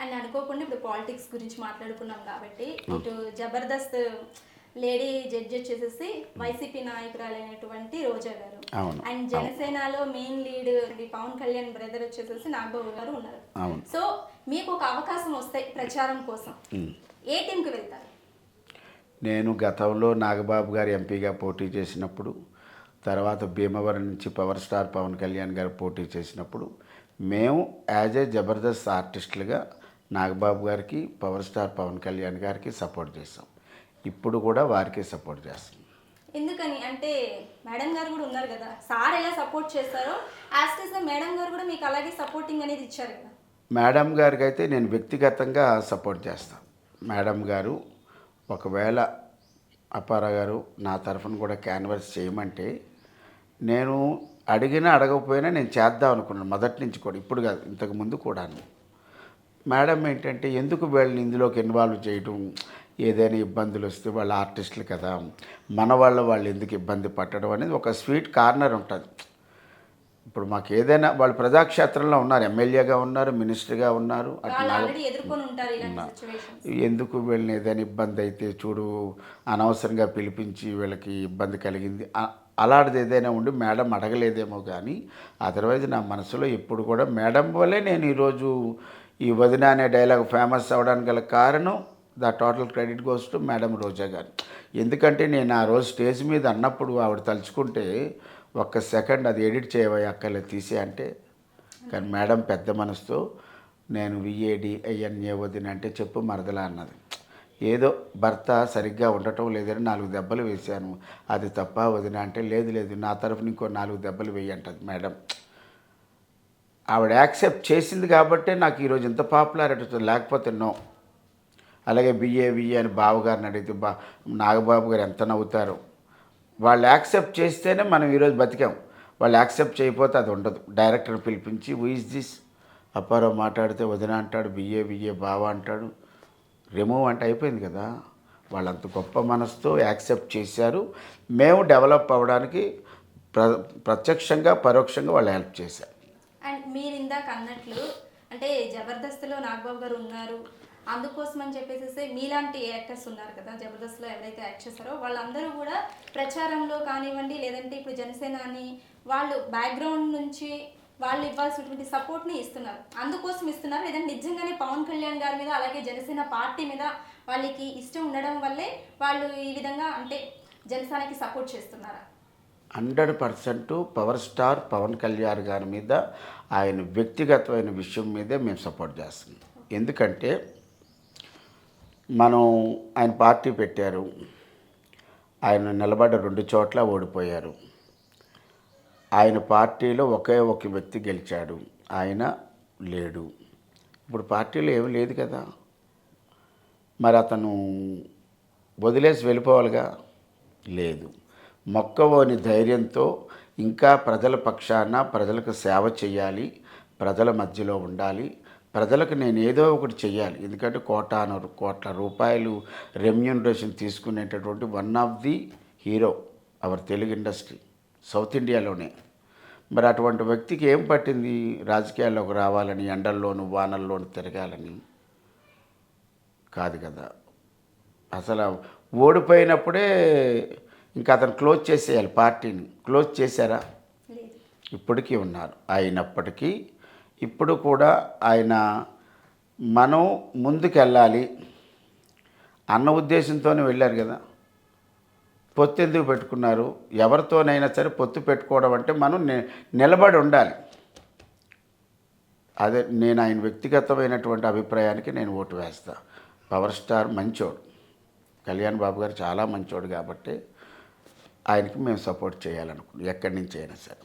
And అనుకోకుండా ఇప్పుడు politics గురించి మాట్లాడుకున్నాం కాబట్టి ఇటు జబర్దస్త్ లేడీ జడ్జి వచ్చేసేసి వైసీపీ నాయకురాలైనటువంటి రోజా గారు, అండ్ జనసేనలో main lead Pawan Kalyan brother వచ్చేసేసి నాగబాబు గారు ఉన్నారు. సో మీకు ఒక అవకాశం వస్తే ప్రచారం కోసం ఏ టీంకి వెళ్తారు? నేను గతంలో నాగబాబు గారు ఎంపీగా పోటీ చేసినప్పుడు, తర్వాత భీమవరం నుంచి పవర్ స్టార్ పవన్ కళ్యాణ్ గారు పోటీ చేసినప్పుడు మేము యాజ్ ఏ జబర్దస్త్ ఆర్టిస్టులుగా నాగబాబు గారికి, పవర్ స్టార్ పవన్ కళ్యాణ్ గారికి సపోర్ట్ చేస్తాం. ఇప్పుడు కూడా వారికి సపోర్ట్ చేస్తాం. ఎందుకని అంటే మేడం గారు కూడా ఉన్నారు కదా, సార్ ఎలా సపోర్ట్ చేస్తారో యాస్టిస్ మేడం గారు కూడా మీకు అలాగే సపోర్టింగ్ అనేది ఇచ్చారు కదా. మేడం గారికి అయితే నేను వ్యక్తిగతంగా సపోర్ట్ చేస్తాను. మేడం గారు ఒకవేళ అప్పారా గారు నా తరఫున కూడా క్యాన్వర్స్ చేయమంటే నేను అడిగినా అడగకపోయినా నేను చేద్దాం అనుకున్నాను మొదటి నుంచి కూడా, ఇప్పుడు కాదు ఇంతకు ముందు కూడాను. మేడం ఏంటంటే ఎందుకు వీళ్ళని ఇందులోకి ఇన్వాల్వ్ చేయడం, ఏదైనా ఇబ్బందులు వస్తే వాళ్ళ ఆర్టిస్టులు కదా, మన వాళ్ళు ఎందుకు ఇబ్బంది పట్టడం అనేది ఒక స్వీట్ కార్నర్ ఉంటుంది. ఇప్పుడు మాకు ఏదైనా వాళ్ళు ప్రజాక్షేత్రంలో ఉన్నారు, ఎమ్మెల్యేగా ఉన్నారు, మినిస్టర్గా ఉన్నారు, అట్లా ఎందుకు వీళ్ళని ఏదైనా ఇబ్బంది అయితే చూడు అనవసరంగా పిలిపించి వీళ్ళకి ఇబ్బంది కలిగింది అలాంటిది ఏదైనా ఉండి మేడం అడగలేదేమో కానీ అదర్వైజ్ నా మనసులో ఎప్పుడు కూడా మేడం వల్లే నేను ఈరోజు ఈ వదిన అనే డైలాగ్ ఫేమస్ అవ్వడానికి గల కారణం the total credit goes to madam Roja గారు. ఎందుకంటే నేను ఆ రోజు స్టేజ్ మీద అన్నప్పుడు ఆవిడ తలుచుకుంటే ఒక్క సెకండ్ అది ఎడిట్ చేయవా అక్కర్లేదు తీసే అంటే, కానీ మేడం పెద్ద మనసుతో నేను VADINA వదిన అంటే చెప్పు మరదలా అన్నది. ఏదో భర్త సరిగ్గా ఉండటం లేదని 4 దెబ్బలు వేశాను, అది తప్ప వదిన అంటే లేదు నా తరఫున ఇంకో 4 దెబ్బలు వేయి అంటది మేడం. ఆవిడ యాక్సెప్ట్ చేసింది కాబట్టే నాకు ఈరోజు ఇంత పాపులారిటీ వస్తుంది, లేకపోతే నో. అలాగే BAVA అని బావగారిని అడిగితే నాగబాబు గారు ఎంత నవ్వుతారో. వాళ్ళు యాక్సెప్ట్ చేస్తేనే మనం ఈరోజు బతికాం, వాళ్ళు యాక్సెప్ట్ చేయకపోతే అది ఉండదు. డైరెక్టర్ పిలిపించి హూ ఇస్ దిస్ అప్పారావు మాట్లాడితే వదిన అంటాడు, BAVA బావ అంటాడు, రిమూవ్ అంటే అయిపోయింది కదా. వాళ్ళంత గొప్ప మనసుతో యాక్సెప్ట్ చేశారు. మేము డెవలప్ అవ్వడానికి ప్రత్యక్షంగా పరోక్షంగా వాళ్ళు హెల్ప్ చేశారు. అండ్ మీరు ఇందాక అన్నట్లు అంటే జబర్దస్త్లో నాగబాబు గారు ఉన్నారు, అందుకోసం అని చెప్పేసి మీలాంటి యాక్టర్స్ ఉన్నారు కదా జబర్దస్త్లో ఎవరైతే యాక్ట్ చేస్తారో వాళ్ళందరూ కూడా ప్రచారంలో కానివ్వండి, లేదంటే ఇప్పుడు జనసేన అని వాళ్ళు బ్యాక్గ్రౌండ్ నుంచి వాళ్ళు ఇవ్వాల్సినటువంటి సపోర్ట్ని ఇస్తున్నారు. అందుకోసం ఇస్తున్నారు, లేదంటే నిజంగానే పవన్ కళ్యాణ్ గారి మీద అలాగే జనసేన పార్టీ మీద వాళ్ళకి ఇష్టం ఉండడం వల్లే వాళ్ళు ఈ విధంగా అంటే జనసేనకి సపోర్ట్ చేస్తున్నారా? 100% పవర్ స్టార్ పవన్ కళ్యాణ్ గారి మీద ఆయన వ్యక్తిగతమైన విషయం మీదే మేము సపోర్ట్ చేస్తున్నాం. ఎందుకంటే మనం ఆయన పార్టీ పెట్టారు, ఆయన నిలబడ్డ 2 చోట్ల ఓడిపోయారు. ఆయన పార్టీలో ఒకే ఒక వ్యక్తి గెలిచాడు, ఆయన లేడు. ఇప్పుడు పార్టీలో ఏమీ లేదు కదా, మరి అతను వదిలేసి వెళ్ళిపోవాలిగా, లేదు. మొక్కవోని ధైర్యంతో ఇంకా ప్రజల పక్షాన ప్రజలకు సేవ చేయాలి, ప్రజల మధ్యలో ఉండాలి, ప్రజలకు నేను ఏదో ఒకటి చెయ్యాలి. ఎందుకంటే కోట్ల రూపాయలు రెమ్యూనరేషన్ తీసుకునేటటువంటి one of the hero our Telugu industry south ఇండియాలోనే. మరి అటువంటి వ్యక్తికి ఏం పట్టింది రాజకీయాల్లోకి రావాలని, ఎండల్లోనూ వానల్లోనూ తిరగాలని? కాదు కదా. అసలు ఓడిపోయినప్పుడే ఇంకా అతను క్లోజ్ చేసేయాలి, పార్టీని క్లోజ్ చేశారా? ఇప్పటికీ ఉన్నారు. అయినప్పటికీ ఇప్పుడు కూడా ఆయన మనం ముందుకెళ్ళాలి అన్న ఉద్దేశంతోనే వెళ్ళారు కదా. పొత్తు ఎందుకు పెట్టుకున్నారు? ఎవరితోనైనా సరే పొత్తు పెట్టుకోవడం అంటే మనం నిలబడి ఉండాలి. అదే నేను ఆయన వ్యక్తిగతమైనటువంటి అభిప్రాయానికి నేను ఓటు వేస్తా. పవర్ స్టార్ మంచోడు, కళ్యాణ్ బాబు గారు చాలా మంచోడు కాబట్టి ఆయనకి మేము సపోర్ట్ చేయాలనుకుంటున్నాం, ఎక్కడి నుంచి అయినా సరే.